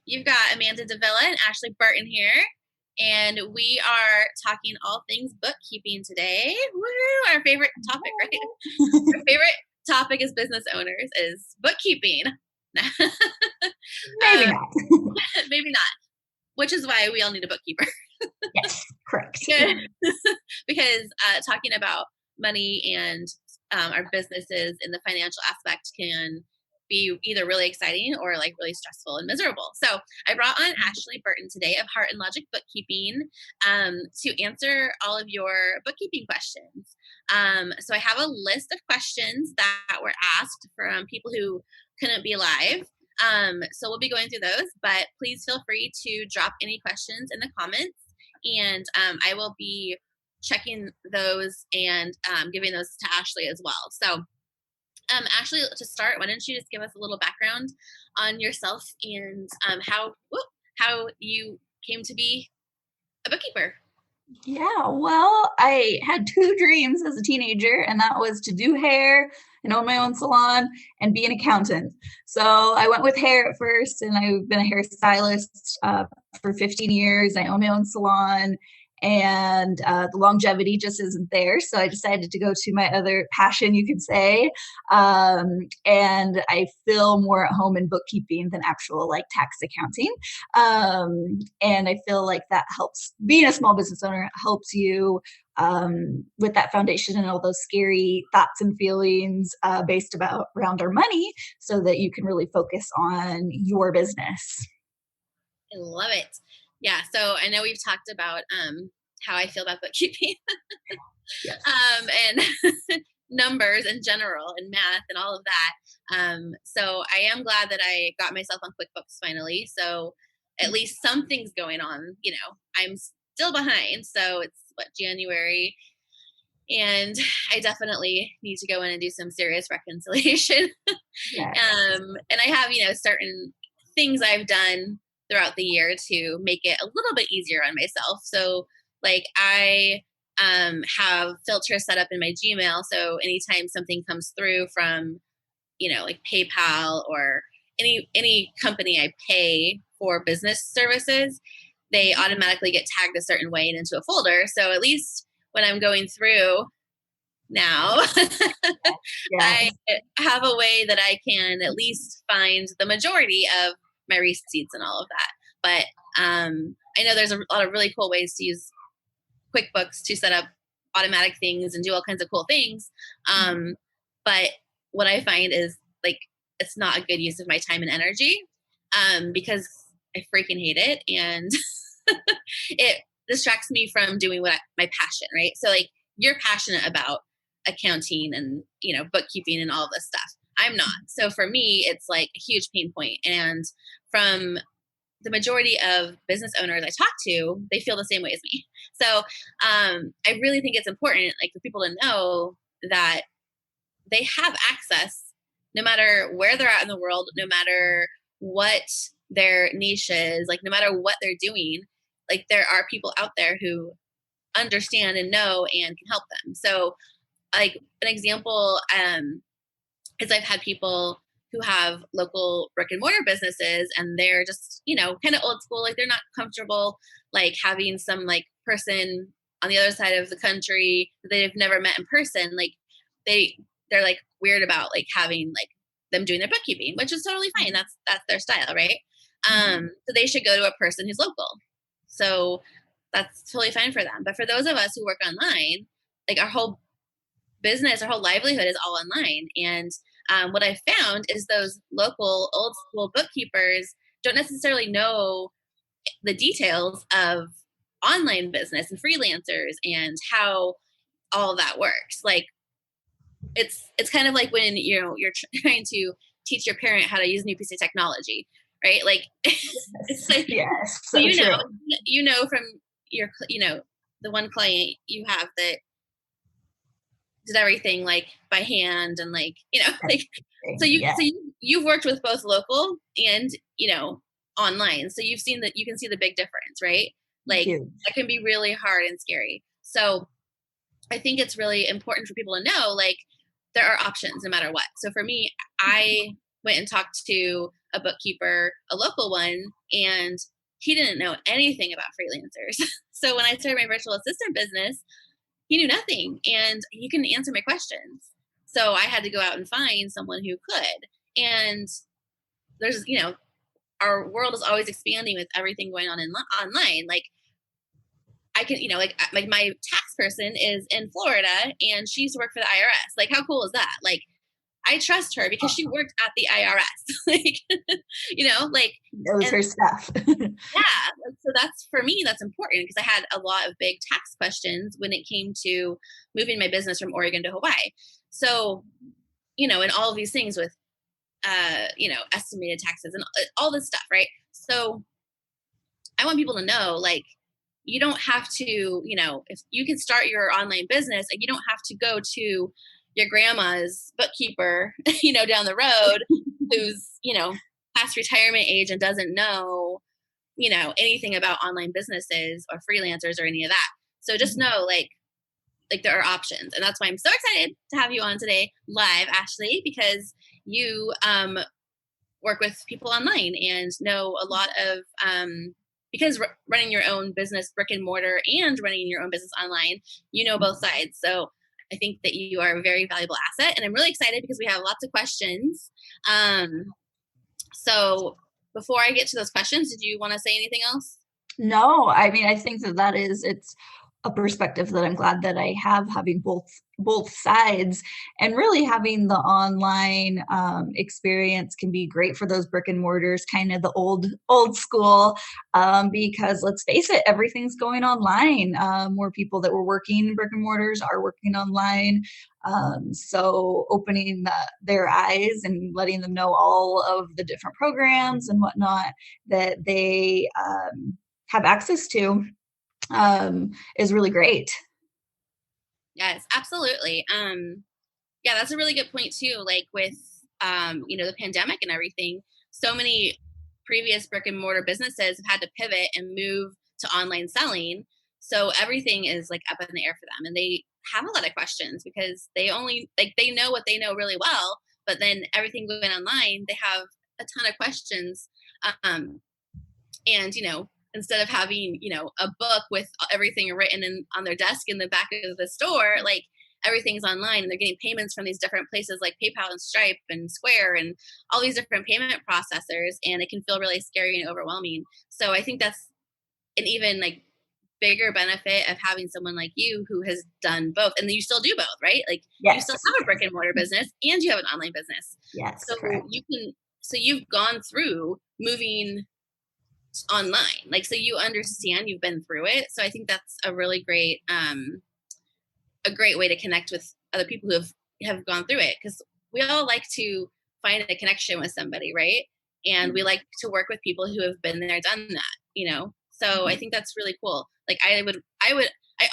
You've got Amanda Davila and Ashley Burton here, and we are talking all things bookkeeping today. Woo! Our favorite topic, right? Our favorite topic as business owners is bookkeeping. Maybe not. Maybe not, which is why we all need a bookkeeper. Yes, correct. because talking about money and our businesses in the financial aspect can be either really exciting or like really stressful and miserable. So I brought on Ashley Burton today of Heart and Logic Bookkeeping to answer all of your bookkeeping questions. So I have a list of questions that were asked from people who couldn't be live. So we'll be going through those, but please feel free to drop any questions in the comments, and I will be checking those and giving those to Ashley as well. So Ashley, to start, why don't you just give us a little background on yourself and how you came to be a bookkeeper? Yeah, well, I had two dreams as a teenager, and that was to do hair and own my own salon and be an accountant. So I went with hair at first, and I've been a hairstylist for 15 years. I own my own salon, and the longevity just isn't there. So I decided to go to my other passion, you could say. And I feel more at home in bookkeeping than actual like tax accounting. And I feel like that helps. Being a small business owner helps you with that foundation and all those scary thoughts and feelings based about around our money, so that you can really focus on your business. I love it. Yeah, so I know we've talked about how I feel about bookkeeping Yes. and numbers in general and math and all of that. So I am glad that I got myself on QuickBooks finally. So at least something's going on. I'm still behind. So it's January, and I definitely need to go in and do some serious reconciliation. Yes. And I have, certain things I've done throughout the year to make it a little bit easier on myself. So like I have filters set up in my Gmail. So anytime something comes through from, like PayPal or any company I pay for business services, they automatically get tagged a certain way and into a folder. So at least when I'm going through now, I Yes. have a way that I can at least find the majority of my receipts and all of that. But I know there's a lot of really cool ways to use QuickBooks to set up automatic things and do all kinds of cool things. But what I find is like it's not a good use of my time and energy because I freaking hate it, and it distracts me from doing my passion, right? So like you're passionate about accounting and bookkeeping and all this stuff. I'm not. So for me, it's like a huge pain point. And from the majority of business owners I talk to, they feel the same way as me. So I really think it's important, like, for people to know that they have access, no matter where they're at in the world, no matter what their niche is, like no matter what they're doing, like there are people out there who understand and know and can help them. So like an example is I've had people who have local brick and mortar businesses, and they're just, kind of old school. Like they're not comfortable like having some like person on the other side of the country that they've never met in person. Like they're like weird about like having like them doing their bookkeeping, which is totally fine. That's their style, right? So they should go to a person who's local. So that's totally fine for them. But for those of us who work online, like our whole business, our whole livelihood is all online. And what I found is those local old school bookkeepers don't necessarily know the details of online business and freelancers and how all of that works. Like it's kind of like when you're trying to teach your parent how to use a new piece of technology, right? Like it's like, Yes, so so true. from your the one client you have that did everything like by hand and like like so Yeah, you've worked with both local and online, so you've seen that, you can see the big difference, right? Like huge. that can be really hard and scary. So I think it's really important for people to know, like, there are options no matter what. So for me, I went and talked to a bookkeeper, a local one, and he didn't know anything about freelancers. So when I started my virtual assistant business, he knew nothing and he couldn't answer my questions. So I had to go out and find someone who could. And there's, our world is always expanding with everything going on online. Like I can, like my tax person is in Florida and she used to work for the IRS. Like, how cool is that? Like, I trust her because she worked at the IRS. Like, like Knows her stuff. yeah. So that's, for me, that's important because I had a lot of big tax questions when it came to moving my business from Oregon to Hawaii. So, and all of these things with, estimated taxes and all this stuff, right? So I want people to know, like, you don't have to, if you can start your online business and you don't have to go to your grandma's bookkeeper, down the road who's, past retirement age and doesn't know, anything about online businesses or freelancers or any of that. So just know, like there are options. And that's why I'm so excited to have you on today live, Ashley, because you work with people online and know a lot of, because running your own business brick and mortar and running your own business online, both sides. So I think that you are a very valuable asset, and I'm really excited because we have lots of questions. So before I get to those questions, did you want to say anything else? No, I mean, I think it's a perspective that I'm glad that I have, having both sides, and really having the online experience can be great for those brick and mortars, kind of the old school, because let's face it, everything's going online. More people that were working in brick and mortars are working online. So opening their eyes and letting them know all of the different programs and whatnot that they have access to is really great. Yes, absolutely. Yeah, that's a really good point too. Like with, the pandemic and everything, so many previous brick and mortar businesses have had to pivot and move to online selling. So everything is like up in the air for them, and they have a lot of questions because they only, like, they know what they know really well, but then everything going online, they have a ton of questions. And, instead of having, a book with everything written on their desk in the back of the store, like, everything's online and they're getting payments from these different places like PayPal and Stripe and Square and all these different payment processors. And it can feel really scary and overwhelming. So I think that's an even like bigger benefit of having someone like you who has done both. And you still do both, right? Like, Yes. You still have a brick and mortar business and you have an online business. Yes, So correct. you've gone through moving online, like, so you understand, you've been through it. So I think that's a really great way to connect with other people who have gone through it, because we all like to find a connection with somebody, right? And we like to work with people who have been there, done that, so I think that's really cool. Like, I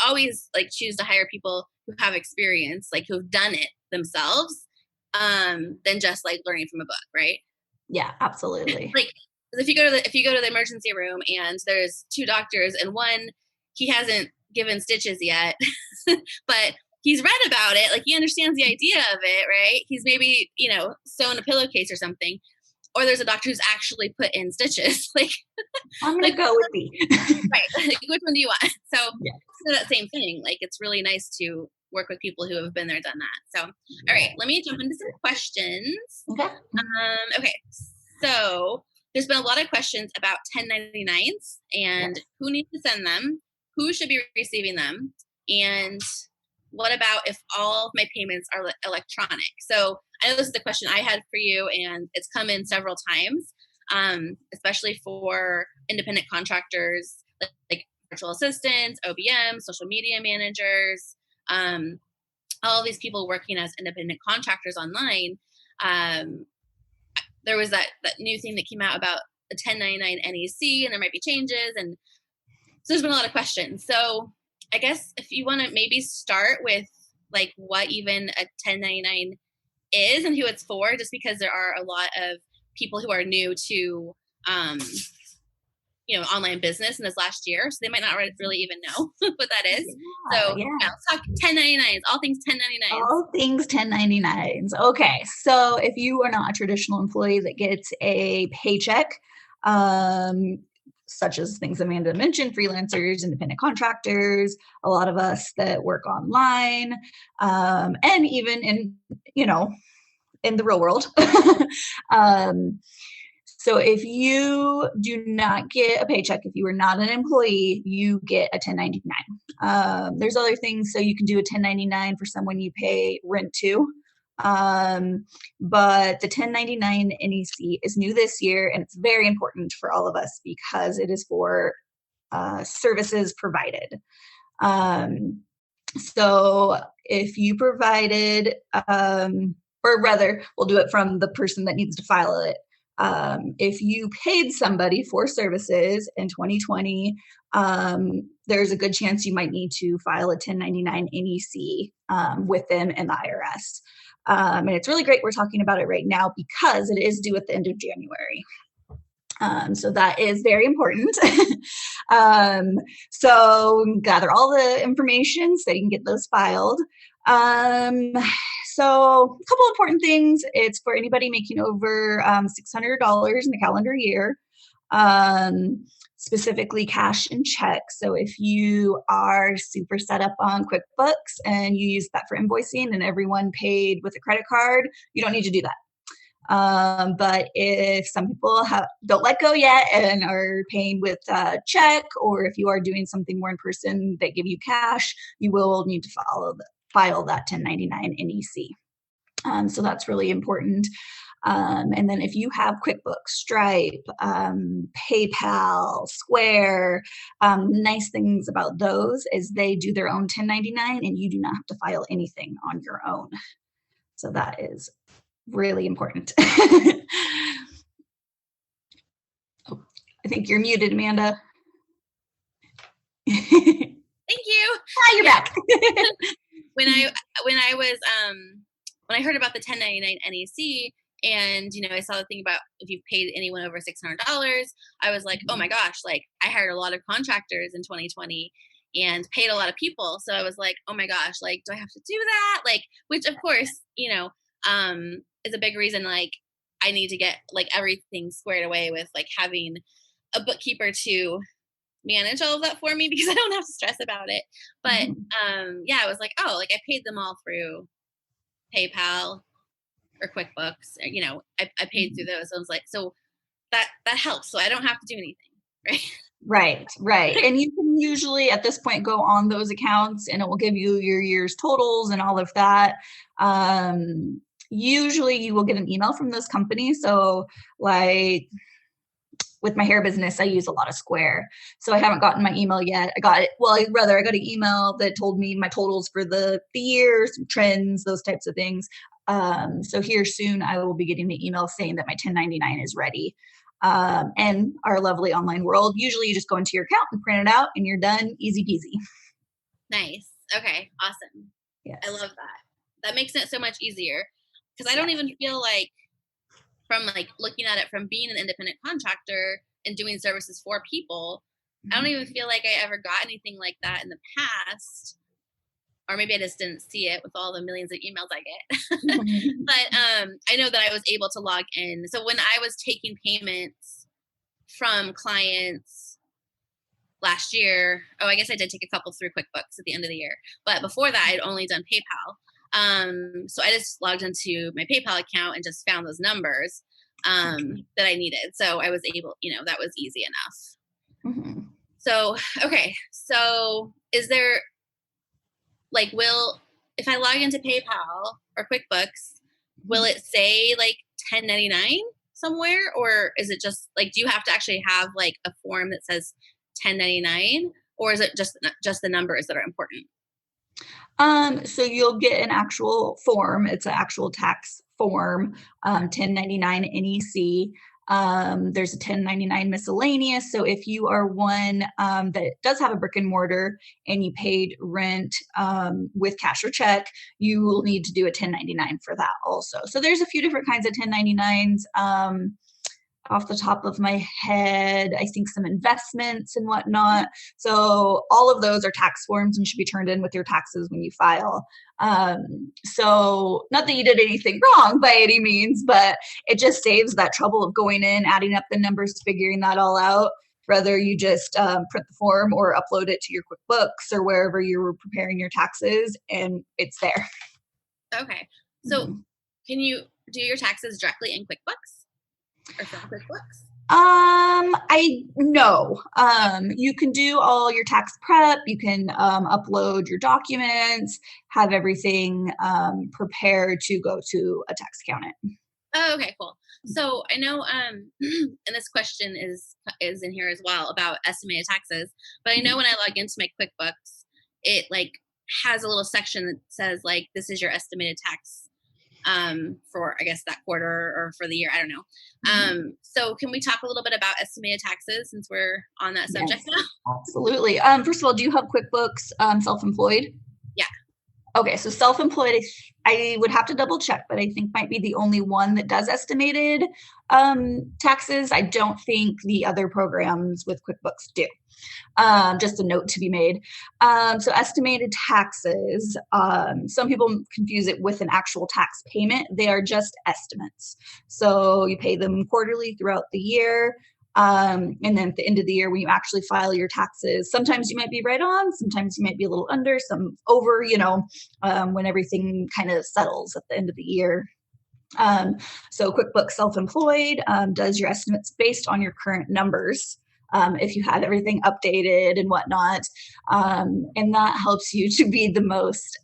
always like choose to hire people who have experience, like who've done it themselves, than just like learning from a book, right? Yeah, absolutely. Like, if you go to the emergency room and there's two doctors and one, he hasn't given stitches yet, but he's read about it, like he understands the idea of it, right? He's maybe, sewn a pillowcase or something. Or there's a doctor who's actually put in stitches. Like, I'm gonna go with B. Right. Like, which one do you want? So Yeah. It's that same thing. Like, it's really nice to work with people who have been there, done that. So, all right, let me jump into some questions. Okay. Okay. So there's been a lot of questions about 1099s and who needs to send them, who should be receiving them, and what about if all of my payments are electronic? So I know this is the question I had for you, and it's come in several times, especially for independent contractors, like virtual assistants, OBMs, social media managers, all of these people working as independent contractors online. There was that new thing that came out about the 1099 NEC, and there might be changes, and so there's been a lot of questions. So I guess if you want to maybe start with like what even a 1099 is and who it's for, just because there are a lot of people who are new to, online business in this last year, so they might not really even know what that is. Yeah, So yeah. let's talk 1099s, all things 1099s. All things 1099s. Okay, so if you are not a traditional employee that gets a paycheck, such as things Amanda mentioned, freelancers, independent contractors, a lot of us that work online, and even in the real world. So if you do not get a paycheck, if you are not an employee, you get a 1099. There's other things. So you can do a 1099 for someone you pay rent to. But the 1099 NEC is new this year, and it's very important for all of us because it is for services provided. So if you provided, or rather, we'll do it from the person that needs to file it. If you paid somebody for services in 2020, there's a good chance you might need to file a 1099 NEC with them and the IRS. And it's really great we're talking about it right now because it is due at the end of January. So that is very important. So gather all the information so you can get those filed. So a couple important things. It's for anybody making over $600 in the calendar year, specifically cash and check. So if you are super set up on QuickBooks and you use that for invoicing and everyone paid with a credit card, you don't need to do that. But if some people don't let go yet and are paying with a check, or if you are doing something more in person that give you cash, you will need to file that 1099 NEC. So that's really important. And then if you have QuickBooks, Stripe, PayPal, Square, nice things about those is they do their own 1099 and you do not have to file anything on your own. So that is really important. Oh, I think you're muted, Amanda. Thank you. Hi, you're back. when I heard about the 1099 NEC and I saw the thing about if you've paid anyone over $600, I was like, oh my gosh, like I hired a lot of contractors in 2020 and paid a lot of people. So I was like, oh my gosh, like do I have to do that? Like, which of course, is a big reason like I need to get like everything squared away with like having a bookkeeper to manage all of that for me because I don't have to stress about it. But I was like, oh, like I paid them all through PayPal or QuickBooks. I paid through those. So I was like, so that helps. So I don't have to do anything, right? Right. And you can usually at this point go on those accounts and it will give you your year's totals and all of that. Usually you will get an email from those companies. So like with my hair business, I use a lot of Square. So I haven't gotten my email yet. I got an email that told me my totals for the years, trends, those types of things. So here soon I will be getting the email saying that my 1099 is ready. And our lovely online world, usually you just go into your account and print it out and you're done, easy peasy. Nice. Okay. Awesome. Yes. I love that. That makes it so much easier because I don't even feel like from like looking at it from being an independent contractor and doing services for people, I don't even feel like I ever got anything like that in the past. Or maybe I just didn't see it with all the millions of emails I get. But I know that I was able to log in. So when I was taking payments from clients last year, I guess I did take a couple through QuickBooks at the end of the year. But before that, I'd only done PayPal. So I just logged into my PayPal account and just found those numbers that I needed. So I was able, that was easy enough. So, okay. So is there like, if I log into PayPal or QuickBooks, will it say like 1099 somewhere? Or is it just like, do you have to actually have like a form that says 1099 or is it just the numbers that are important? So you'll get an actual form. It's an actual tax form, 1099 NEC. There's a 1099 miscellaneous. So if you are one that does have a brick and mortar and you paid rent with cash or check, you will need to do a 1099 for that also. So there's a few different kinds of 1099s. off the top of my head. I think some investments and whatnot. So all of those are tax forms and should be turned in with your taxes when you file. So not that you did anything wrong by any means, but it just saves that trouble of going in, adding up the numbers, figuring that all out. Whether you just print the form or upload it to your QuickBooks or wherever you're preparing your taxes, and it's there. Okay. So can you do your taxes directly in QuickBooks or from QuickBooks? I know. You can do all your tax prep. You can upload your documents, have everything prepared to go to a tax accountant. Oh, okay, cool. So I know, and this question is in here as well about estimated taxes, but I know when I log into my QuickBooks, it like has a little section that says like, this is your estimated tax for, I guess, that quarter or for the year. I don't know. So can we talk a little bit about estimated taxes since we're on that subject now? Absolutely. First of all, do you have QuickBooks self-employed? Yeah. Okay, so self-employed, I would have to double check, but I think might be the only one that does estimated taxes. I don't think the other programs with QuickBooks do. Just a note to be made. So estimated taxes, some people confuse it with an actual tax payment. They are just estimates. So you pay them quarterly throughout the year. And then at the end of the year, when you actually file your taxes, sometimes you might be right on, sometimes you might be a little under, some over, when everything kind of settles at the end of the year. So QuickBooks Self-Employed does your estimates based on your current numbers. If you had everything updated and whatnot. And that helps you to be the most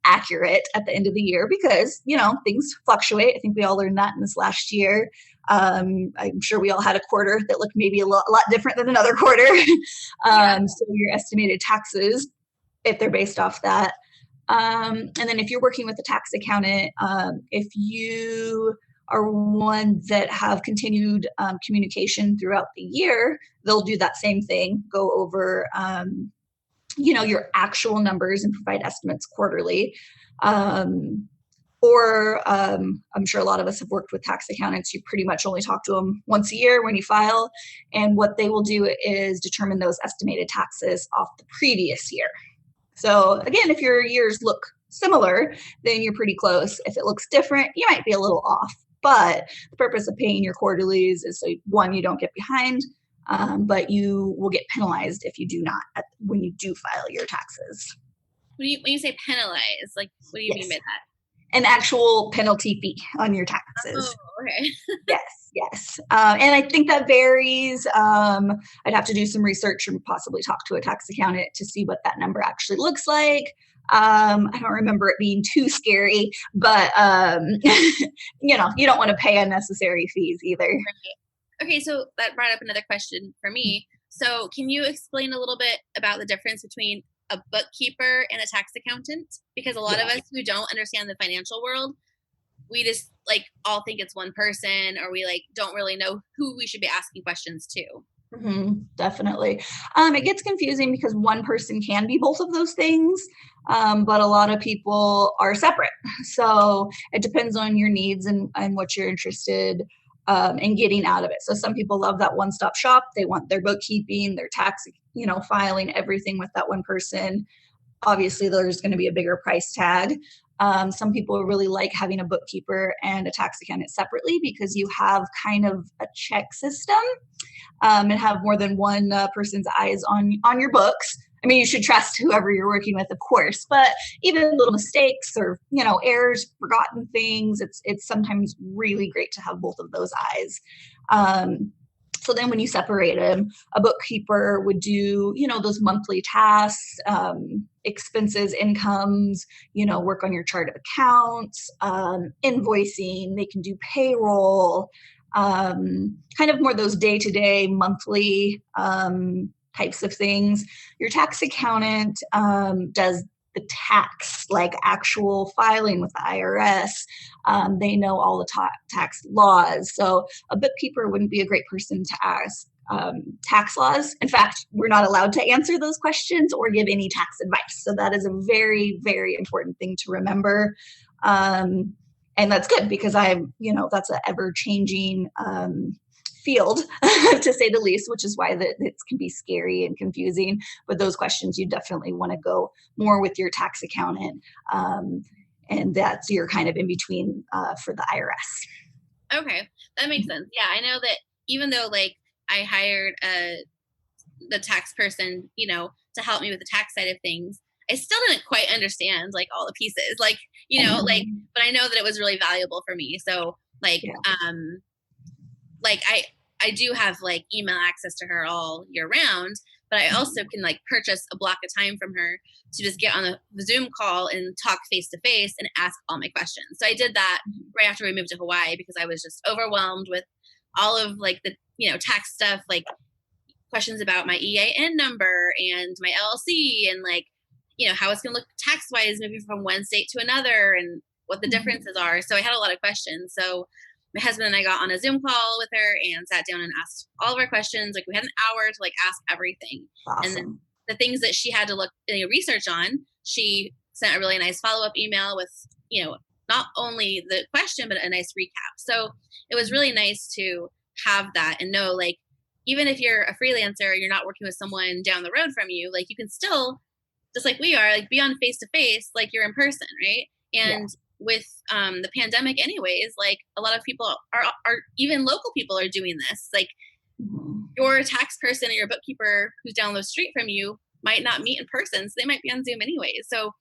accurate at the end of the year because, things fluctuate. I think we all learned that in this last year. I'm sure we all had a quarter that looked maybe a lot different than another quarter. So your estimated taxes, if they're based off that. And then if you're working with a tax accountant, if you are one that have continued communication throughout the year, they'll do that same thing, go over, your actual numbers and provide estimates quarterly. Or I'm sure a lot of us have worked with tax accountants. You pretty much only talk to them once a year when you file. And what they will do is determine those estimated taxes off the previous year. So again, if your years look similar, then you're pretty close. If it looks different, you might be a little off. But the purpose of paying your quarterlies is so one, you don't get behind, but you will get penalized if you do not when you do file your taxes. When you say penalize, like what do you mean by that? An actual penalty fee on your taxes. Oh, okay. Yes. And I think that varies. I'd have to do some research and possibly talk to a tax accountant to see what that number actually looks like. I don't remember it being too scary, but you don't want to pay unnecessary fees either. Right. Okay, so that brought up another question for me. So can you explain a little bit about the difference between a bookkeeper and a tax accountant? Because a lot of us who don't understand the financial world, we just all think it's one person, or we don't really know who we should be asking questions to. Definitely. It gets confusing because one person can be both of those things, but a lot of people are separate. So it depends on your needs and what you're interested in getting out of it. So some people love that one-stop shop. They want their bookkeeping, their tax, filing, everything with that one person. Obviously, there's going to be a bigger price tag. Some people really like having a bookkeeper and a tax accountant separately because you have kind of a check system and have more than one person's eyes on your books. I mean, you should trust whoever you're working with, of course, but even little mistakes or, errors, forgotten things, it's sometimes really great to have both of those eyes. So then when you separate them, a bookkeeper would do, those monthly tasks, expenses, incomes, work on your chart of accounts, invoicing, they can do payroll, kind of more those day-to-day, monthly types of things. Your tax accountant does the tax, actual filing with the IRS. They know all the tax laws. So a bookkeeper wouldn't be a great person to ask tax laws. In fact, we're not allowed to answer those questions or give any tax advice. So that is a very, very important thing to remember. And that's good because that's an ever-changing field, to say the least, which is why it can be scary and confusing. But those questions, you definitely want to go more with your tax accountant. And that's your kind of in between for the IRS. Okay, that makes sense. Yeah, I know that even though like I hired the tax person, to help me with the tax side of things, I still didn't quite understand like all the pieces, like, but I know that it was really valuable for me. So like, Yeah. Like I do have like email access to her all year round, but I also can like purchase a block of time from her to just get on a Zoom call and talk face to face and ask all my questions. So I did that right after we moved to Hawaii because I was just overwhelmed with all of like the, tax stuff, like questions about my EIN number and my LLC and like, how it's going to look tax wise moving from one state to another and what the differences are. So I had a lot of questions. So my husband and I got on a Zoom call with her and sat down and asked all of our questions. Like we had an hour to like ask everything. Awesome. And then the things that she had to look research on, she sent a really nice follow-up email with, not only the question, but a nice recap. So it was really nice to have that and know, like, even if you're a freelancer, you're not working with someone down the road from you, like you can still, just like we are, like be on face to face, like you're in person. Right. And with the pandemic anyways, like a lot of people are even local people are doing this. Like your tax person or your bookkeeper who's down the street from you might not meet in person. So they might be on Zoom anyways. So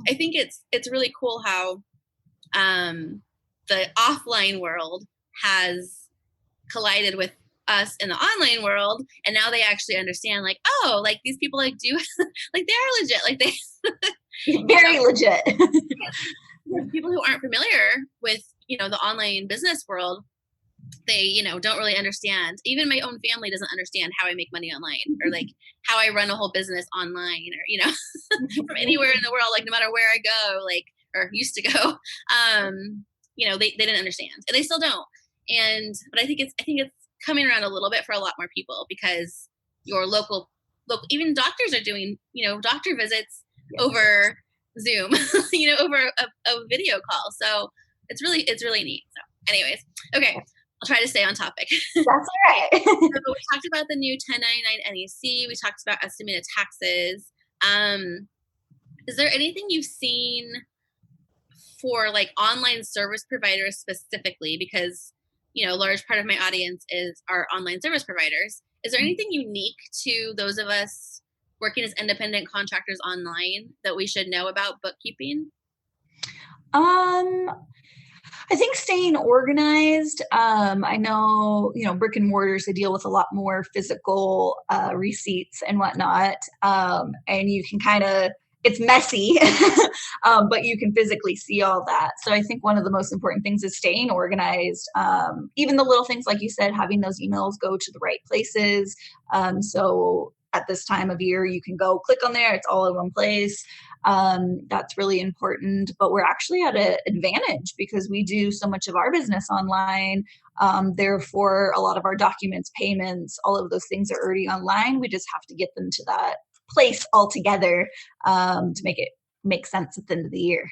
I think it's really cool how the offline world has collided with us in the online world. And now they actually understand like, oh, like these people like do like they're legit. Like they very legit. People who aren't familiar with, the online business world, they, don't really understand. Even my own family doesn't understand how I make money online or like how I run a whole business online or, from anywhere in the world, like no matter where I go, like, or used to go, they didn't understand and they still don't. But I think it's coming around a little bit for a lot more people because your local, even doctors are doing, doctor visits over Zoom, over a video call. So it's really neat. So anyways, okay. I'll try to stay on topic. That's all right. So we talked about the new 1099 NEC. We talked about estimated taxes. Is there anything you've seen for like online service providers specifically? Because, a large part of my audience are online service providers. Is there anything unique to those of us working as independent contractors online that we should know about bookkeeping? I think staying organized. I know, brick and mortars, they deal with a lot more physical receipts and whatnot. And you can it's messy, but you can physically see all that. So I think one of the most important things is staying organized. Even the little things, like you said, having those emails go to the right places. So at this time of year, you can go click on there. It's all in one place. That's really important. But we're actually at an advantage because we do so much of our business online. Therefore, a lot of our documents, payments, all of those things are already online. We just have to get them to that place altogether to make it make sense at the end of the year.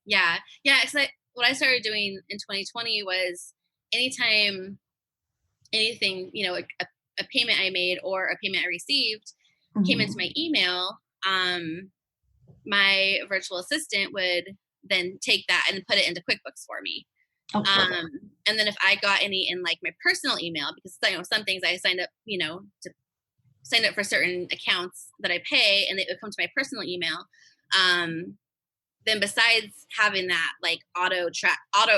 Yeah. Because what I started doing in 2020 was anytime anything, a payment I made or a payment I received came into my email, my virtual assistant would then take that and put it into QuickBooks for me. And then if I got any in like my personal email, because some things I signed up, to sign up for certain accounts that I pay and it would come to my personal email. Then besides having that like auto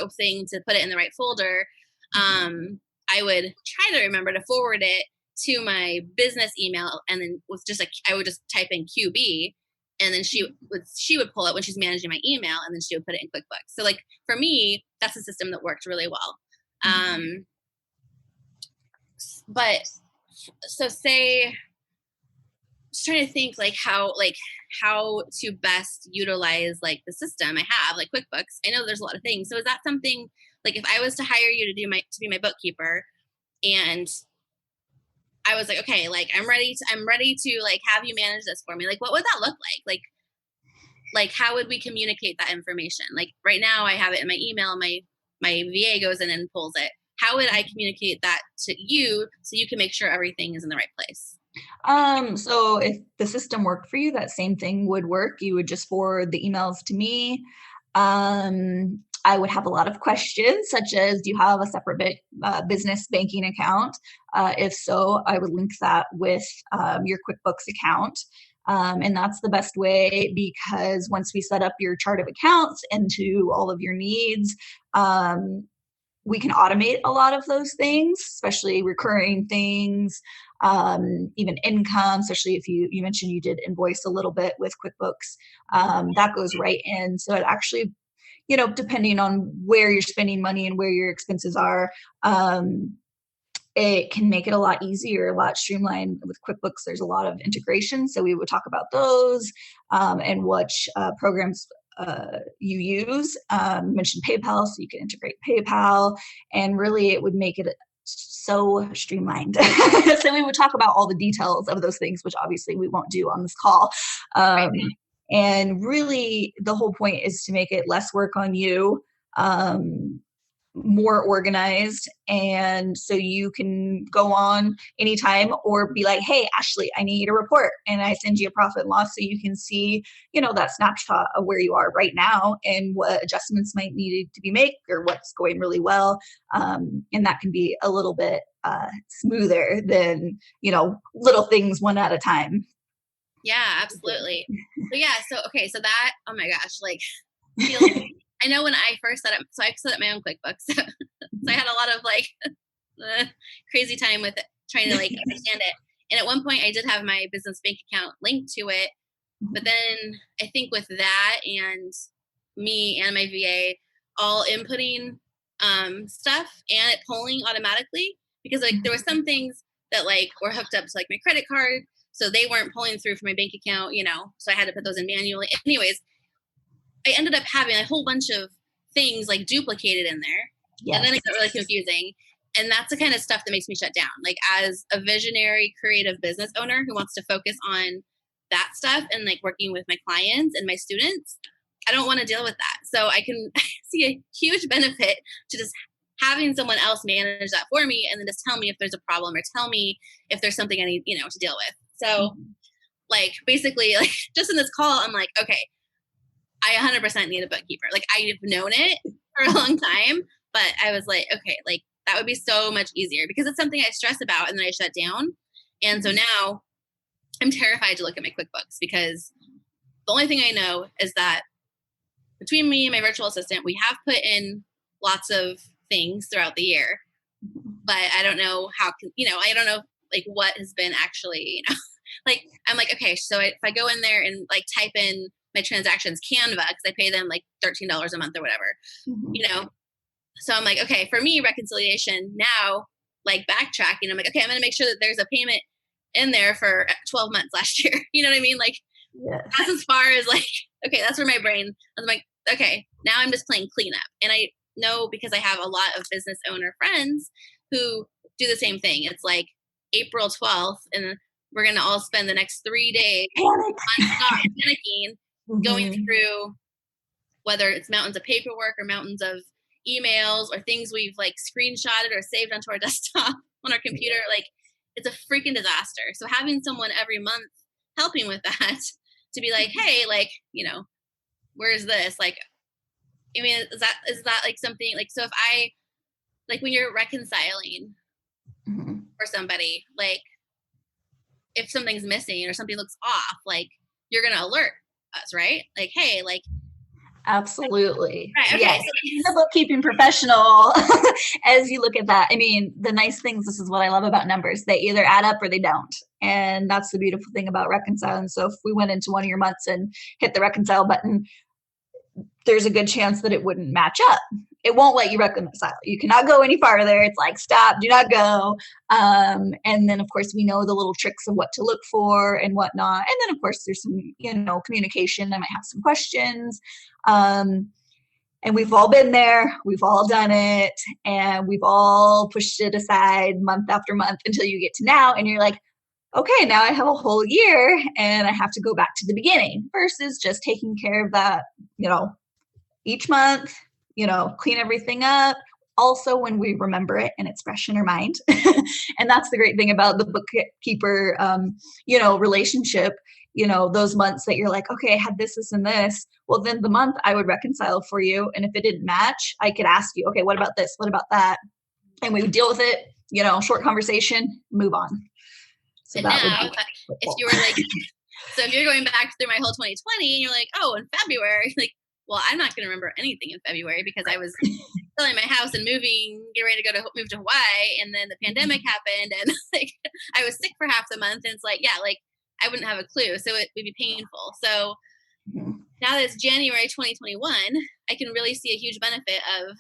thing to put it in the right folder, I would try to remember to forward it to my business email. And then with just like, I would just type in QB and then she would pull it when she's managing my email and then she would put it in QuickBooks. So like for me, that's a system that worked really well. But so say, just trying to think like how to best utilize like the system I have, like QuickBooks. I know there's a lot of things. So is that something like if I was to hire you to be my bookkeeper and I was like, okay, like I'm ready to like have you manage this for me. Like, what would that look like? Like how would we communicate that information? Like right now I have it in my email, my VA goes in and pulls it. how would I communicate that to you so you can make sure everything is in the right place? So if the system worked for you, that same thing would work. You would just forward the emails to me. I would have a lot of questions, such as, do you have a separate business banking account? If so, I would link that with your QuickBooks account. And that's the best way, because once we set up your chart of accounts into all of your needs, we can automate a lot of those things, especially recurring things, even income, especially if you mentioned you did invoice a little bit with QuickBooks, that goes right in. So it actually, depending on where you're spending money and where your expenses are, it can make it a lot easier, a lot streamlined. With QuickBooks, there's a lot of integration. So we would talk about those, and which programs you use. You mentioned PayPal, so you can integrate PayPal, and really it would make it so streamlined. So we would talk about all the details of those things, which obviously we won't do on this call. And really the whole point is to make it less work on you, more organized, and so you can go on anytime or be like, hey Ashley, I need a report, and I send you a profit and loss so you can see that snapshot of where you are right now and what adjustments might need to be made or what's going really well, and that can be a little bit smoother than little things one at a time. Yeah, absolutely. So that, oh my gosh, like feels I know when I first set up, so I set up my own QuickBooks. So I had a lot of like crazy time with it, trying to like understand it. And at one point I did have my business bank account linked to it. But then I think with that and me and my VA all inputting stuff and it pulling automatically, because like there were some things that like were hooked up to like my credit card, so they weren't pulling through from my bank account, so I had to put those in manually. Anyways, I ended up having a whole bunch of things like duplicated in there. Yes. And then it got really confusing. And that's the kind of stuff that makes me shut down. Like as a visionary creative business owner who wants to focus on that stuff and like working with my clients and my students, I don't want to deal with that. So I can see a huge benefit to just having someone else manage that for me and then just tell me if there's a problem or tell me if there's something I need, to deal with. So like basically like just in this call, I'm like, okay, I 100% need a bookkeeper. Like I've known it for a long time, but I was like, okay, like that would be so much easier because it's something I stress about and then I shut down. And so now I'm terrified to look at my QuickBooks because the only thing I know is that between me and my virtual assistant, we have put in lots of things throughout the year, but I don't know how, I don't know like what has been actually, like, I'm like, okay, so if I go in there and like type in my transactions Canva, because I pay them like $13 a month or whatever, so I'm like, okay, for me, reconciliation now, like backtracking, I'm like, okay, I'm going to make sure that there's a payment in there for 12 months last year. You know what I mean? Like that's as far as like, okay, that's where my brain, I'm like, okay, now I'm just playing cleanup. And I know because I have a lot of business owner friends who do the same thing. It's like April 12th and we're going to all spend the next 3 days panicking, going through whether it's mountains of paperwork or mountains of emails or things we've like screenshotted or saved onto our desktop on our computer. Like it's a freaking disaster. So having someone every month helping with that to be like, hey, like, where's this? Like, I mean, is that like something like, so if I, like when you're reconciling for somebody, like if something's missing or something looks off, like you're going to alert us, right? Like, hey, like. Absolutely. Right, okay. Yes. So a bookkeeping professional, as you look at that, I mean, the nice things, this is what I love about numbers. They either add up or they don't. And that's the beautiful thing about reconciling. So if we went into one of your months and hit the reconcile button, there's a good chance that it wouldn't match up. It won't let you reconcile. You cannot go any farther. It's like, stop, do not go. And then, of course, we know the little tricks of what to look for and whatnot. And then, of course, there's some, communication. I might have some questions. And we've all been there. We've all done it. And we've all pushed it aside month after month until you get to now. And you're like, okay, now I have a whole year and I have to go back to the beginning versus just taking care of that, each month, clean everything up. also when we remember it and it's fresh in our mind. And that's the great thing about the bookkeeper, relationship. Those months that you're like, okay, I had this, and this. Well, then the month I would reconcile for you. And if it didn't match, I could ask you, okay, what about this? What about that? And we would deal with it, short conversation, move on. So and that would now, be if you were like, so if you're going back through my whole 2020 and you're like, oh, in February, like, well, I'm not going to remember anything in February because I was selling my house and getting ready to move to Hawaii. And then the pandemic happened and like I was sick for half the month. And it's like, yeah, like I wouldn't have a clue. So it would be painful. So now that it's January 2021, I can really see a huge benefit of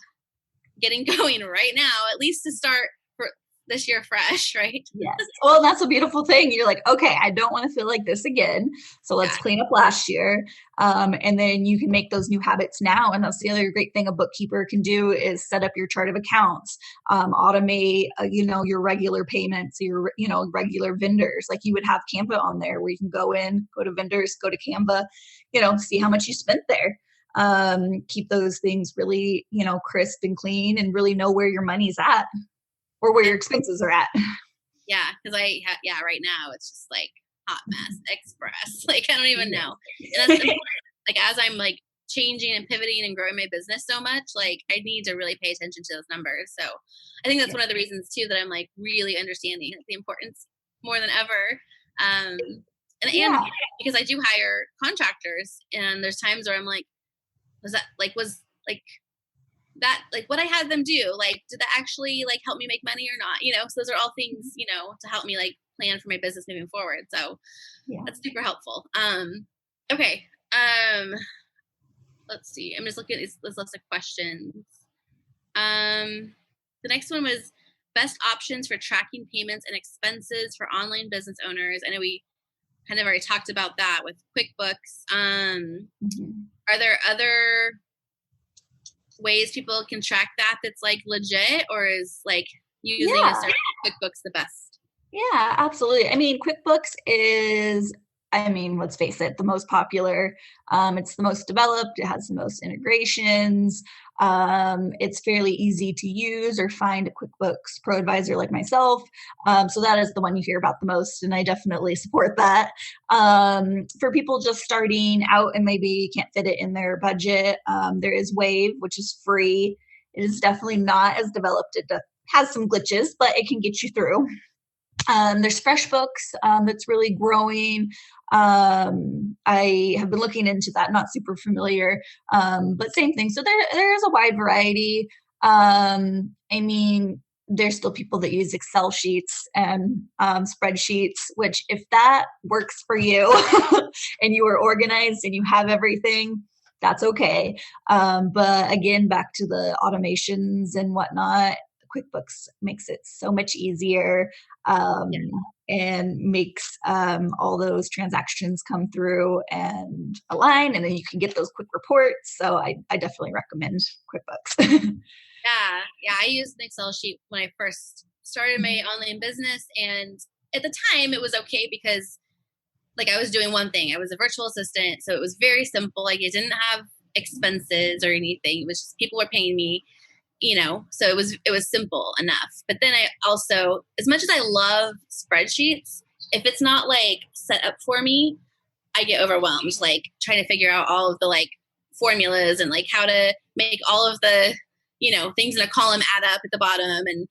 getting going right now, at least to start for this year fresh, right? Yes. Well, that's a beautiful thing. You're like, okay, I don't want to feel like this again. So let's clean up last year. And then you can make those new habits now. And that's the other great thing a bookkeeper can do is set up your chart of accounts, automate, your regular payments, your, regular vendors. Like you would have Canva on there where you can go to vendors, go to Canva, see how much you spent there. Keep those things really, crisp and clean and really know where your money's at or where your expenses are at. Yeah, because right now it's just like hot mess express. Like I don't even know. And that's like as I'm like changing and pivoting and growing my business so much, like I need to really pay attention to those numbers. So I think that's one of the reasons too that I'm like really understanding the importance more than ever. And because I do hire contractors, and there's times where I'm like, was that like what I had them do, like did that actually like help me make money or not, so those are all things to help me like plan for my business moving forward. So that's super helpful. Okay, let's see, I'm just looking at this list of questions. The next one was best options for tracking payments and expenses for online business owners. I know we kind of already talked about that with QuickBooks. Are there other ways people can track that's like legit, or is like using a certain QuickBooks the best? Yeah, absolutely. I mean, QuickBooks is, let's face it, the most popular. It's the most developed. It has the most integrations. It's fairly easy to use or find a QuickBooks Pro advisor like myself. So that is the one you hear about the most, and I definitely support that. For people just starting out and maybe can't fit it in their budget, there is Wave, which is free. It is definitely not as developed. It has some glitches, but it can get you through. There's FreshBooks that's really growing. I have been looking into that, not super familiar, but same thing. So there is a wide variety. There's still people that use Excel sheets and spreadsheets, which if that works for you and you are organized and you have everything, that's okay. But again, back to the automations and whatnot, QuickBooks makes it so much easier and makes all those transactions come through and align, and then you can get those quick reports. So I definitely recommend QuickBooks. Yeah, I used an Excel sheet when I first started my online business, and at the time it was okay because like I was doing one thing. I was a virtual assistant, so it was very simple. Like it didn't have expenses or anything. It was just people were paying me, so it was simple enough. But then I also, as much as I love spreadsheets, if it's not like set up for me, I get overwhelmed, like trying to figure out all of the like formulas and like how to make all of the, things in a column add up at the bottom, and,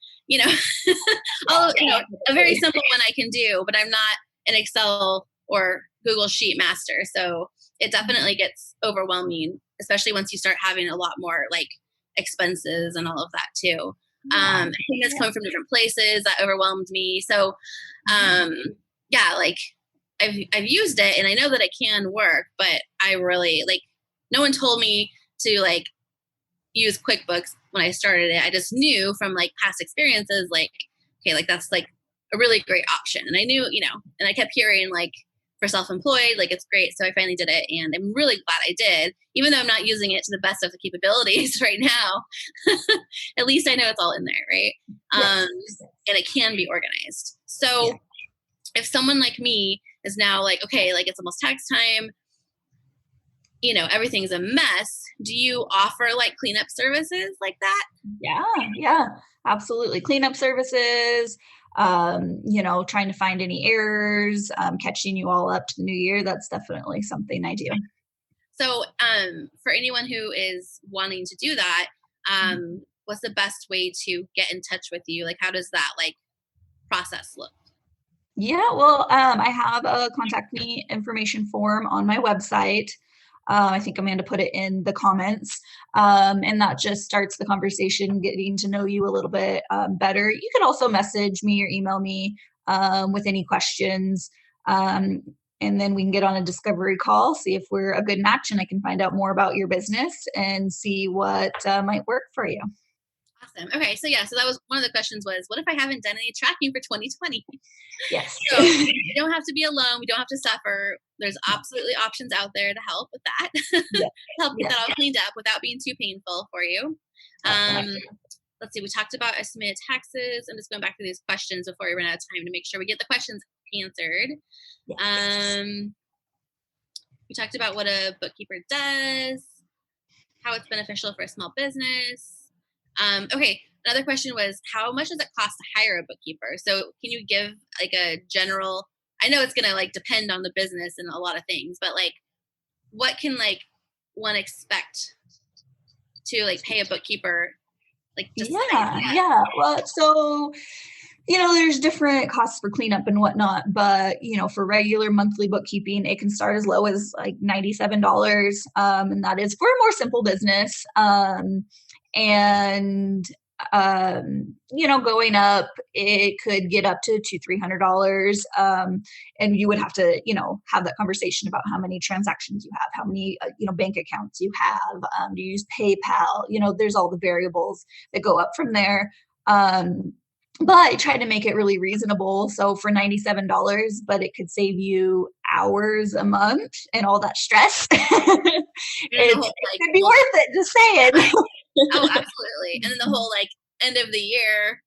a very simple one I can do, but I'm not an Excel or Google Sheet master. So it definitely gets overwhelming, especially once you start having a lot more like expenses and all of that too. I think that's coming from different places that overwhelmed me. So, like I've used it and I know that it can work, but I really like, no one told me to like use QuickBooks when I started it. I just knew from like past experiences, like, okay, like that's like a really great option. And I knew, and I kept hearing like for self-employed, like it's great. So I finally did it, and I'm really glad I did, even though I'm not using it to the best of the capabilities right now. At least I know it's all in there, right? And it can be organized. So if someone like me is now like, okay, like it's almost tax time, everything's a mess, do you offer like cleanup services like that? Yeah, absolutely. Cleanup services, trying to find any errors, catching you all up to the new year. That's definitely something I do. So, for anyone who is wanting to do that, what's the best way to get in touch with you? Like, how does that like process look? Yeah, well, I have a contact me information form on my website. I think I'm going to put it in the comments. And that just starts the conversation, getting to know you a little bit better. You can also message me or email me with any questions. Um, and then we can get on a discovery call, see if we're a good match, and I can find out more about your business and see what might work for you. Awesome. Okay, so yeah, so that was one of the questions was, what if I haven't done any tracking for 2020? Yes. So you don't have to be alone. We don't have to suffer. There's absolutely options out there to help with that, Yeah. help get Yeah. that all cleaned up without being too painful for you. Let's see, we talked about estimated taxes. I'm just going back to these questions before we run out of time to make sure we get the questions answered. Yes. We talked about what a bookkeeper does, how it's beneficial for a small business. Okay, another question was, how much does it cost to hire a bookkeeper? So can you give like a general, I know it's gonna like depend on the business and a lot of things, but like what can like one expect to like pay a bookkeeper? Like just Yeah. Well, so there's different costs for cleanup and whatnot, but for regular monthly bookkeeping, it can start as low as like $97, and that is for a more simple business. And going up, it could get up to $200-300, and you would have to have that conversation about how many transactions you have, how many bank accounts you have, do you use PayPal? There's all the variables that go up from there. But I try to make it really reasonable. So for $97, but it could save you hours a month and all that stress. It could be worth it, just saying. Oh, absolutely. And then the whole like end of the year,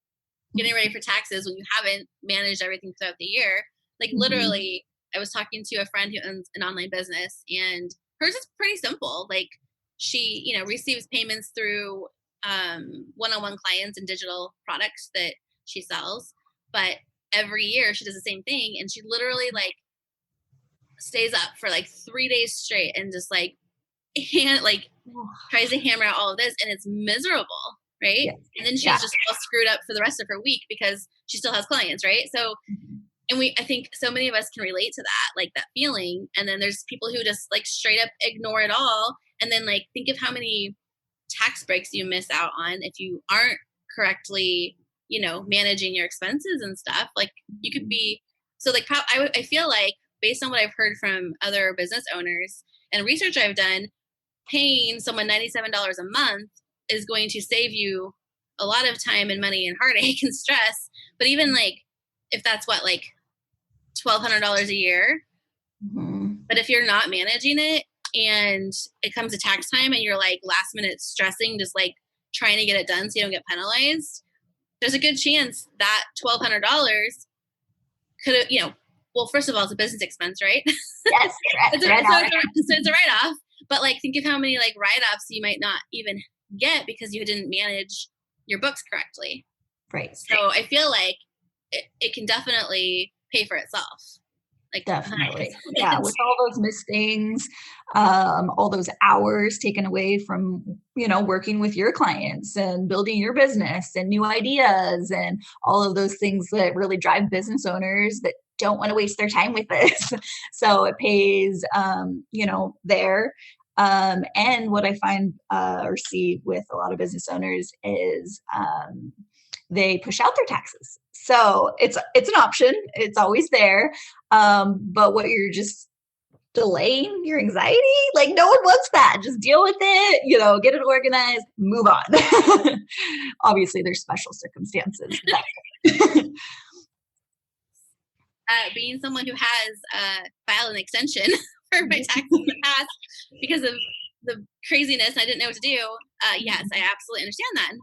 getting ready for taxes when you haven't managed everything throughout the year. Like literally, I was talking to a friend who owns an online business, and hers is pretty simple. Like she, receives payments through one-on-one clients and digital products that she sells, but every year she does the same thing, and she literally like stays up for like 3 days straight and just like tries to hammer out all of this, and it's miserable, right? Yeah. And then she's just all screwed up for the rest of her week because she still has clients, right? So and I think so many of us can relate to that, like that feeling. And then there's people who just like straight up ignore it all, and then like think of how many tax breaks you miss out on if you aren't correctly managing your expenses and stuff. Like you could be so like I feel like based on what I've heard from other business owners and research I've done, paying someone $97 a month is going to save you a lot of time and money and heartache and stress. But even like if that's what, like $1,200 a year, but if you're not managing it and it comes to tax time and you're like last minute stressing, just like trying to get it done so you don't get penalized, there's a good chance that $1,200 could have, well, first of all, it's a business expense, right? Yes. So it's a write-off. But like, think of how many like write-offs you might not even get because you didn't manage your books correctly. Right. So I feel like it can definitely pay for itself. Like definitely. Yeah. With all those listings, all those hours taken away from, working with your clients and building your business and new ideas and all of those things that really drive business owners that don't want to waste their time with this. So it pays, there. And what I find or see with a lot of business owners is they push out their taxes. So it's an option. It's always there. But what you're just delaying your anxiety, like no one wants that. Just deal with it, get it organized, move on. Obviously there's special circumstances. Being someone who has filed an extension for my taxes in the past because of the craziness and I didn't know what to do. Yes, I absolutely understand that.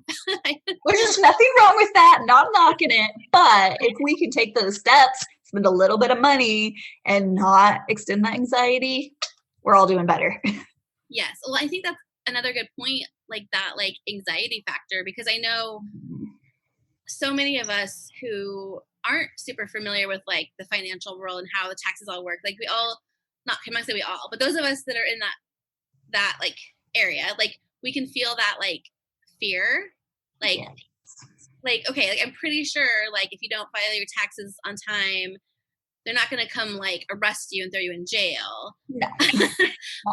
There's nothing wrong with that, not knocking it, but if we can take those steps, spend a little bit of money and not extend that anxiety, we're all doing better. Yes. Well, I think that's another good point, like that, like anxiety factor, because I know so many of us who aren't super familiar with like the financial world and how the taxes all work. Like we all, not, I'm not say we all, but those of us that are in that like area, like we can feel that like fear, like, Yeah. like, okay, like I'm pretty sure like if you don't file your taxes on time, they're not going to come like arrest you and throw you in jail. No.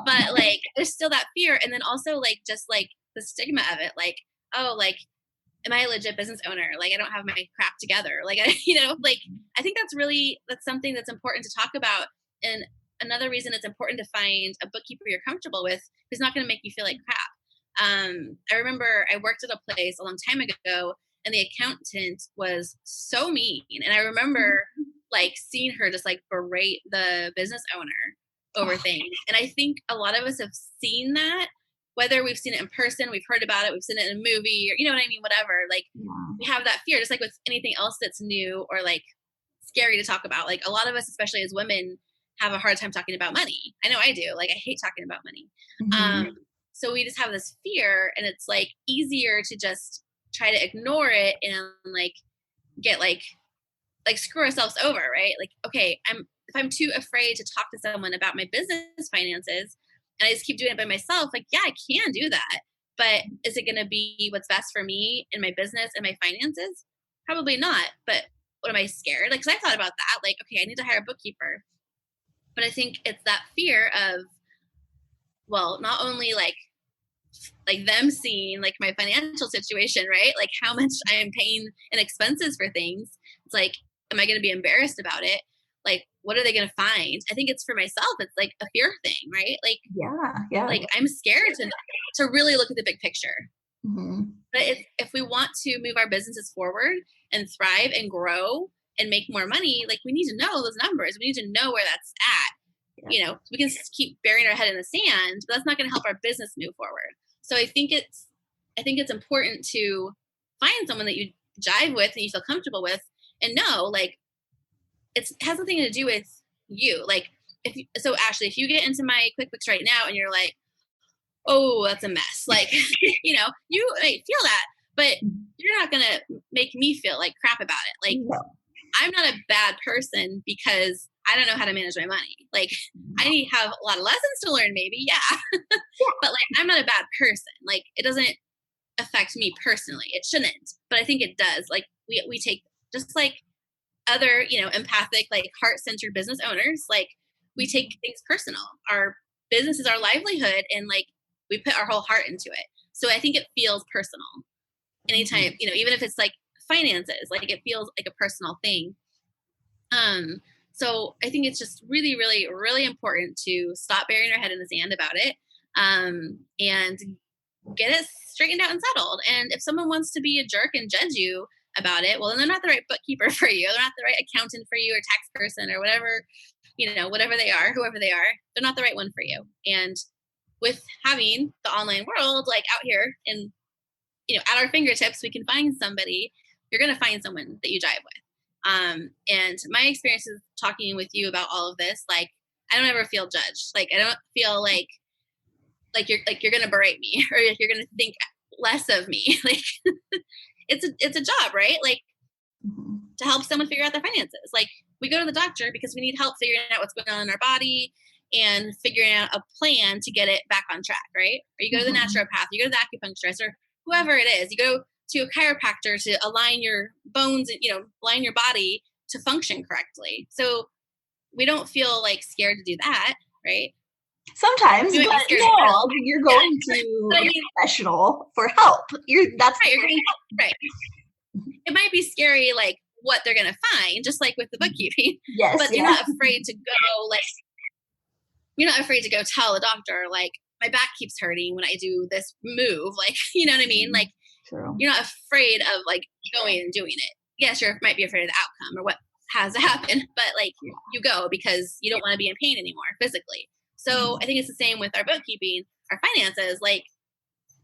But like there's still that fear. And then also like just like the stigma of it, like, oh, like, am I a legit business owner? Like I don't have my crap together. Like I, like I think that's something that's important to talk about. And another reason it's important to find a bookkeeper you're comfortable with who's not going to make you feel like crap. I remember I worked at a place a long time ago, and the accountant was so mean. And I remember like seeing her just like berate the business owner over things. And I think a lot of us have seen that, whether we've seen it in person, we've heard about it, we've seen it in a movie, or you know what I mean, whatever. Like we have that fear, just like with anything else that's new or like scary to talk about. Like a lot of us, especially as women, have a hard time talking about money. I know I do. Like I hate talking about money. So we just have this fear, and it's like easier to just try to ignore it and like get like screw ourselves over, right? Like, okay, if I'm too afraid to talk to someone about my business finances and I just keep doing it by myself, like, yeah, I can do that. But is it going to be what's best for me and my business and my finances? Probably not. But what am I scared? Like, cause I thought about that. Like, okay, I need to hire a bookkeeper. But I think it's that fear of, well, not only like them seeing like my financial situation, right? Like how much I am paying in expenses for things. It's like, am I going to be embarrassed about it? Like, what are they going to find? I think it's for myself. It's like a fear thing, right? Like, Yeah. like I'm scared to really look at the big picture. Mm-hmm. But if we want to move our businesses forward and thrive and grow and make more money, like we need to know those numbers. We need to know where that's at. Yeah. We can keep burying our head in the sand, but that's not going to help our business move forward. So I think it's important to find someone that you jive with and you feel comfortable with, and know like it has nothing to do with you. Like Ashley, if you get into my QuickBooks right now and you're like, oh, that's a mess. Like, you might feel that, but you're not going to make me feel like crap about it. Like I'm not a bad person because I don't know how to manage my money. Like I need to have a lot of lessons to learn, maybe. Yeah. But like, I'm not a bad person. Like it doesn't affect me personally. It shouldn't, but I think it does. Like we take, just like other, empathic, like heart-centered business owners, like we take things personal. Our business is our livelihood, and like we put our whole heart into it. So I think it feels personal anytime, even if it's like finances, like it feels like a personal thing. So I think it's just really, really, really important to stop burying our head in the sand about it, and get it straightened out and settled. And if someone wants to be a jerk and judge you about it, well, then they're not the right bookkeeper for you. They're not the right accountant for you, or tax person, or whatever, whatever they are, whoever they are, they're not the right one for you. And with having the online world, like out here and, at our fingertips, we can find somebody. You're going to find someone that you jive with. And my experiences talking with you about all of this, like, I don't ever feel judged. Like, I don't feel like you're going to berate me, or you're going to think less of me. Like it's a job, right? Like to help someone figure out their finances. Like we go to the doctor because we need help figuring out what's going on in our body and figuring out a plan to get it back on track, right? Or you go to the naturopath, you go to the acupuncturist, or whoever it is. You go to a chiropractor to align your bones, align your body to function correctly. So we don't feel like scared to do that, right? Sometimes, but no, you're going to a professional for help. That's right. It might be scary, like what they're gonna find, just like with the bookkeeping. Yes, but you're not afraid to go. Like you're not afraid to go tell the doctor, like my back keeps hurting when I do this move. Like you know what I mean? Like True. You're not afraid of like going and doing it. Yes, you might be afraid of the outcome or what has to happen, but like you go because you don't want to be in pain anymore physically. So I think it's the same with our bookkeeping, our finances. Like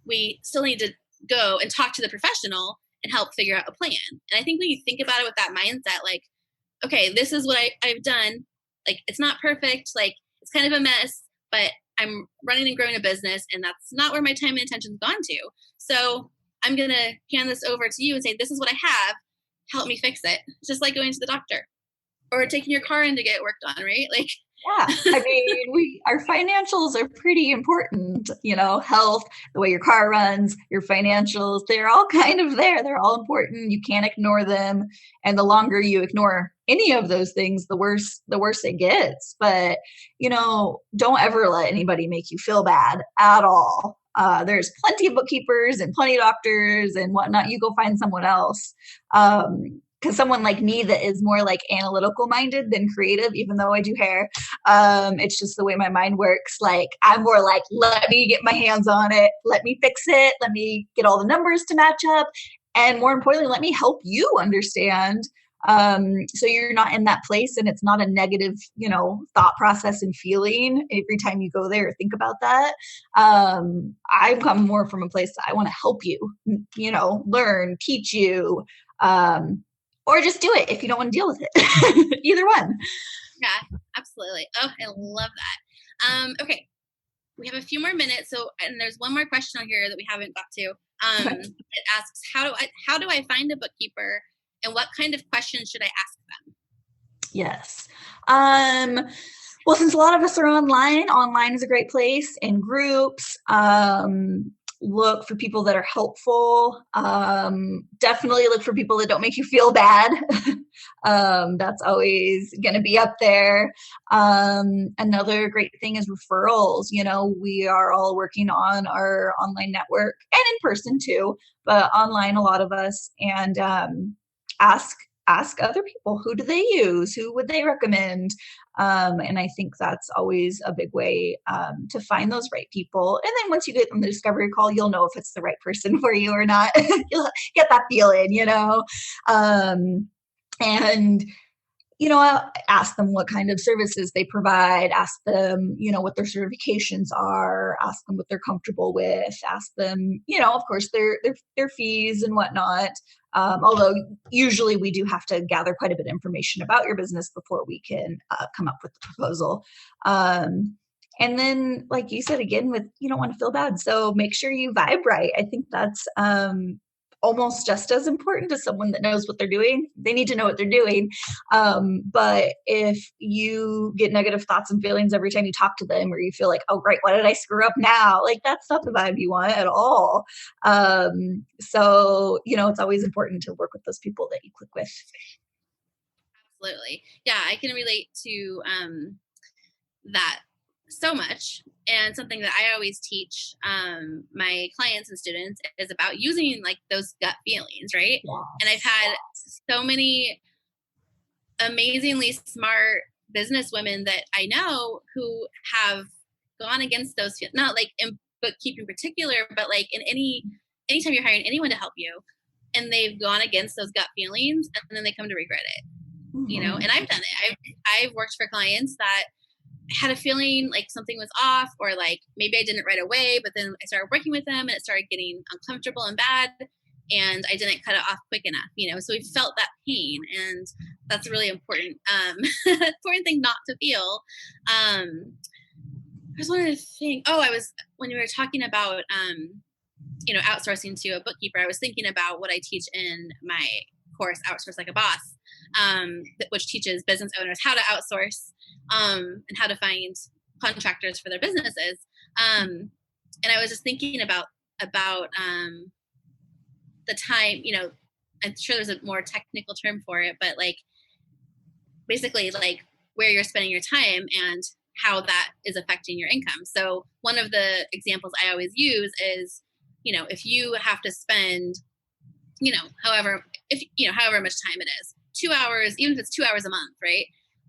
we still need to go and talk to the professional and help figure out a plan. And I think when you think about it with that mindset, like, okay, this is what I've done. Like, it's not perfect. Like, it's kind of a mess, but I'm running and growing a business, and that's not where my time and attention's gone to. So I'm going to hand this over to you and say, this is what I have. Help me fix it. It's just like going to the doctor or taking your car in to get work done, right? Like, yeah, I mean, our financials are pretty important, health, the way your car runs, your financials, they're all kind of there. They're all important. You can't ignore them. And the longer you ignore any of those things, the worse it gets. But, don't ever let anybody make you feel bad at all. There's plenty of bookkeepers and plenty of doctors and whatnot. You go find someone else. Because someone like me that is more like analytical minded than creative, even though I do hair, it's just the way my mind works. Like, I'm more like, let me get my hands on it, let me fix it, let me get all the numbers to match up, and more importantly, let me help you understand, so you're not in that place and it's not a negative, thought process and feeling every time you go there or think about that. I come more from a place that I want to help you, learn, teach you, or just do it if you don't want to deal with it. Either one. Yeah, absolutely. Oh, I love that. Okay, we have a few more minutes. So, and there's one more question on here that we haven't got to. Okay. It asks, how do I find a bookkeeper, and what kind of questions should I ask them? Yes. Well, since a lot of us are online is a great place, in groups. Look for people that are helpful. Definitely look for people that don't make you feel bad. That's always going to be up there. Another great thing is referrals. We are all working on our online network and in person too, but online, a lot of us, and ask other people, who do they use, who would they recommend, and I think that's always a big way to find those right people. And then once you get on the discovery call, you'll know if it's the right person for you or not. You'll get that feeling, and ask them what kind of services they provide, ask them, what their certifications are, ask them what they're comfortable with, ask them, of course, their fees and whatnot. Although usually we do have to gather quite a bit of information about your business before we can come up with the proposal. And then, like you said, again, you don't want to feel bad. So make sure you vibe right. I think that's almost just as important as someone that knows what they're doing. They need to know what they're doing. But if you get negative thoughts and feelings every time you talk to them, or you feel like, oh, great, what did I screw up now? Like, that's not the vibe you want at all. So, it's always important to work with those people that you click with. Absolutely. Yeah, I can relate to that so much. And something that I always teach my clients and students is about using like those gut feelings, right? Yes. And I've had so many amazingly smart business women that I know who have gone against those, not like in bookkeeping in particular, but like in anytime you're hiring anyone to help you, and they've gone against those gut feelings, and then they come to regret it. Mm-hmm. And I've done it. I've worked for clients that had a feeling like something was off, or like maybe I didn't right away, but then I started working with them and it started getting uncomfortable and bad, and I didn't cut it off quick enough, so we felt that pain, and that's a really important important thing not to feel. I just wanted to think, when we were talking about outsourcing to a bookkeeper, I was thinking about what I teach in my course, Outsource Like a Boss, which teaches business owners how to outsource, and how to find contractors for their businesses. And I was just thinking about the time, I'm sure there's a more technical term for it, but like basically like where you're spending your time and how that is affecting your income. So one of the examples I always use is, if you have to spend, however much time it is, 2 hours, even if it's 2 hours a month, right?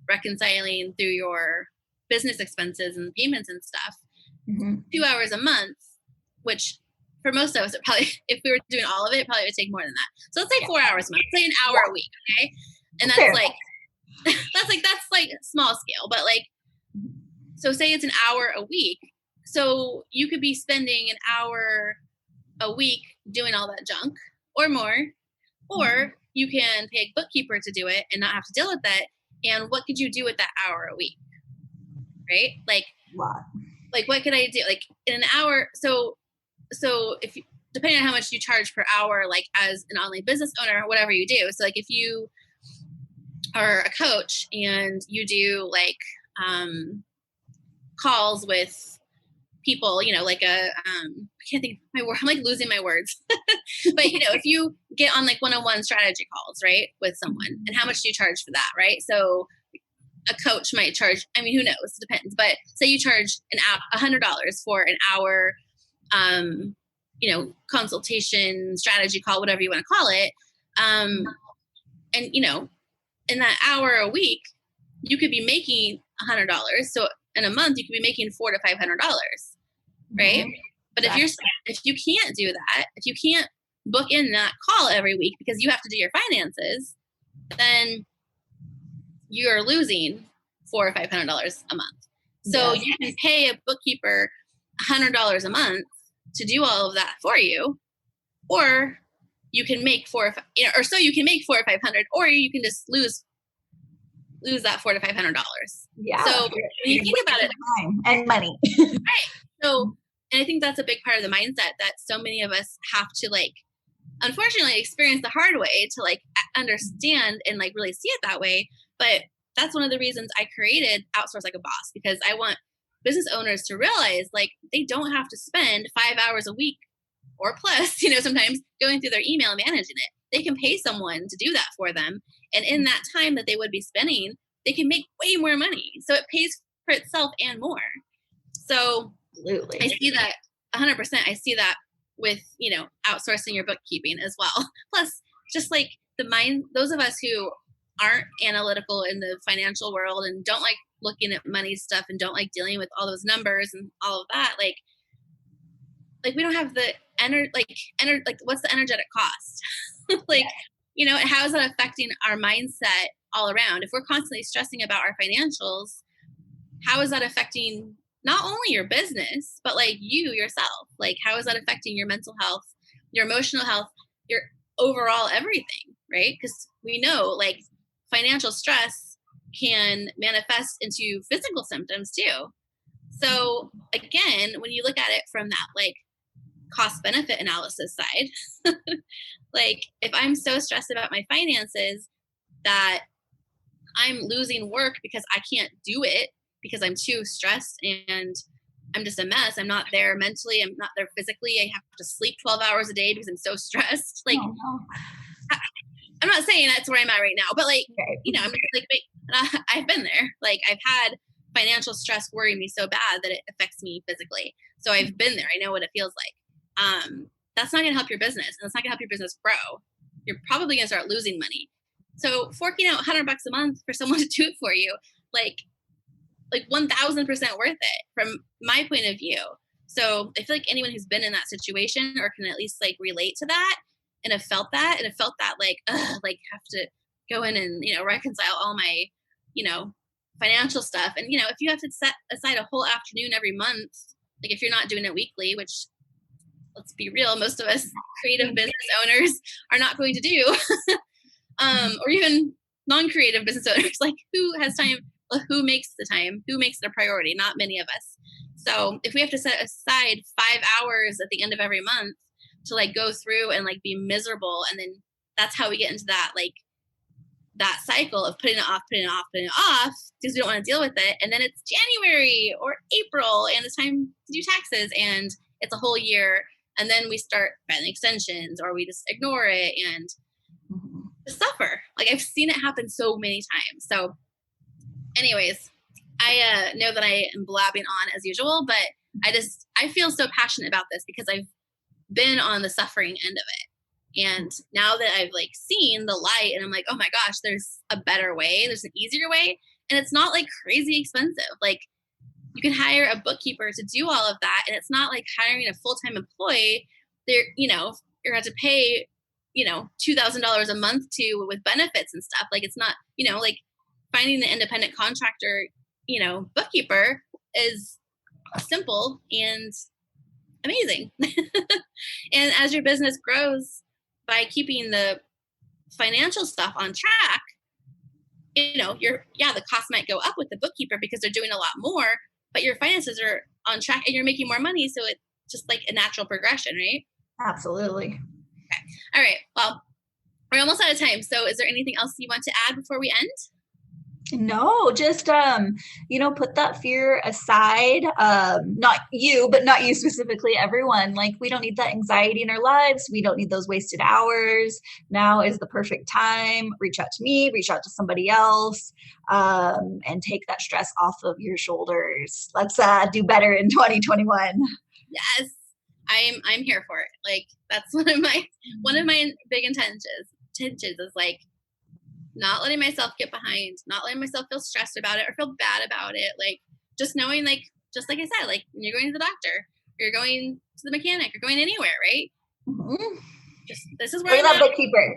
Reconciling through your business expenses and payments and stuff, 2 hours a month, which for most of us, it probably, if we were doing all of it, it probably would take more than that. So let's say 4 hours a month, say an hour a week. Okay. And that's like small scale, but like, so say it's an hour a week. So you could be spending an hour a week doing all that junk or more, or you can pay a bookkeeper to do it and not have to deal with that. And what could you do with that hour a week? Right? Like like, what could I do? Like in an hour. So if you, depending on how much you charge per hour, like as an online business owner, whatever you do. So like if you are a coach and you do like, calls with people, you know, like I can't think of my word. I'm like losing my words, but you know, if you get on like one-on-one strategy calls, right, with someone, and how much do you charge for that? Right. So a coach might charge, I mean, who knows? It depends. But say you charge $100 for an hour, you know, consultation, strategy call, whatever you want to call it. And you know, in that hour a week, you could be making $100. So in a month, you could be making $400 to $500, right? Mm-hmm. But if you can't do that, if you can't book in that call every week because you have to do your finances, then you're losing $400 or $500 a month. So yes, you can pay a bookkeeper $100 a month to do all of that for you, or you can make $400 or $500, or you can just lose that $400 to $500. Yeah. So when you think about it, time and money, right? So, and I think that's a big part of the mindset that so many of us have to like, unfortunately, experience the hard way to like understand and like really see it that way. But that's one of the reasons I created Outsource Like a Boss, because I want business owners to realize like they don't have to spend 5 hours a week or plus, you know, sometimes going through their email and managing it. They can pay someone to do that for them. And in that time that they would be spending, they can make way more money. So it pays for itself and more. So absolutely, I see that 100%. I see that with, you know, outsourcing your bookkeeping as well. Plus, just like those of us who aren't analytical in the financial world and don't like looking at money stuff and don't like dealing with all those numbers and all of that, like we don't have the like what's the energetic cost? Like, you know, how is that affecting our mindset all around? If we're constantly stressing about our financials, how is that affecting not only your business, but like you yourself? Like, how is that affecting your mental health, your emotional health, your overall everything, right? Because we know like financial stress can manifest into physical symptoms too. So again, when you look at it from that like cost benefit analysis side, like if I'm so stressed about my finances that I'm losing work because I can't do it because I'm too stressed and I'm just a mess. I'm not there mentally. I'm not there physically. I have to sleep 12 hours a day because I'm so stressed. Like, oh, no. I'm not saying that's where I'm at right now, but like, you know, I'm just like, wait, I've been there. Like I've had financial stress worry me so bad that it affects me physically. So I've been there. I know what it feels like. That's not going to help your business, and it's not going to help your business grow. You're probably going to start losing money. So forking out $100 a month for someone to do it for you, like 1000% worth it from my point of view. So I feel like anyone who's been in that situation or can at least like relate to that and have felt that like, like have to go in and, you know, reconcile all my, you know, financial stuff. And, you know, if you have to set aside a whole afternoon every month, like if you're not doing it weekly, which let's be real, most of us creative business owners are not going to do, or even non-creative business owners, like who has time, who makes the time, who makes it a priority? Not many of us. So if we have to set aside 5 hours at the end of every month to like go through and like be miserable, and then that's how we get into that, like that cycle of putting it off because we don't want to deal with it. And then it's January or April and it's time to do taxes and it's a whole year. And then we start filing extensions or we just ignore it and suffer. Like I've seen it happen so many times. So anyways, I know that I am blabbing on as usual, but I feel so passionate about this because I've been on the suffering end of it. And now that I've like seen the light and I'm like, oh my gosh, there's a better way. There's an easier way. And it's not like crazy expensive. Like you can hire a bookkeeper to do all of that. And it's not like hiring a full-time employee. There, you know, you're going to pay, you know, $2,000 a month with benefits and stuff. Like it's not, you know, like finding the independent contractor, you know, bookkeeper is simple and amazing. And as your business grows by keeping the financial stuff on track, you know, the cost might go up with the bookkeeper because they're doing a lot more, but your finances are on track and you're making more money. So it's just like a natural progression, right? Absolutely. All right. Well, we're almost out of time. So is there anything else you want to add before we end? No, just put that fear aside. Not you, but not you specifically, everyone. Like, we don't need that anxiety in our lives. We don't need those wasted hours. Now is the perfect time. Reach out to me, reach out to somebody else, and take that stress off of your shoulders. Let's do better in 2021. Yes. I'm here for it. Like, that's one of my big intentions is like not letting myself get behind, not letting myself feel stressed about it or feel bad about it. Like, just knowing, like, just like I said, like when you're going to the doctor, you're going to the mechanic, you're going anywhere, right? Mm-hmm. Just, this is where Look at that bookkeeper.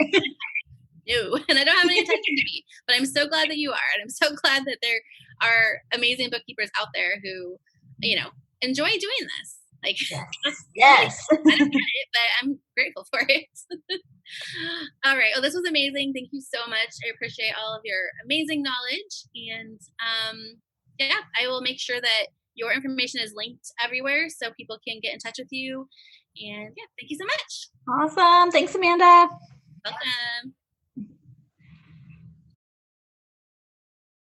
No, and I don't have any intention to be, but I'm so glad that you are. And I'm so glad that there are amazing bookkeepers out there who, enjoy doing this. Like, yes. I don't get it, but I'm grateful for it. All right. Well, this was amazing. Thank you so much. I appreciate all of your amazing knowledge. And yeah, I will make sure that your information is linked everywhere so people can get in touch with you. And yeah, thank you so much. Awesome. Thanks, Amanda. Welcome.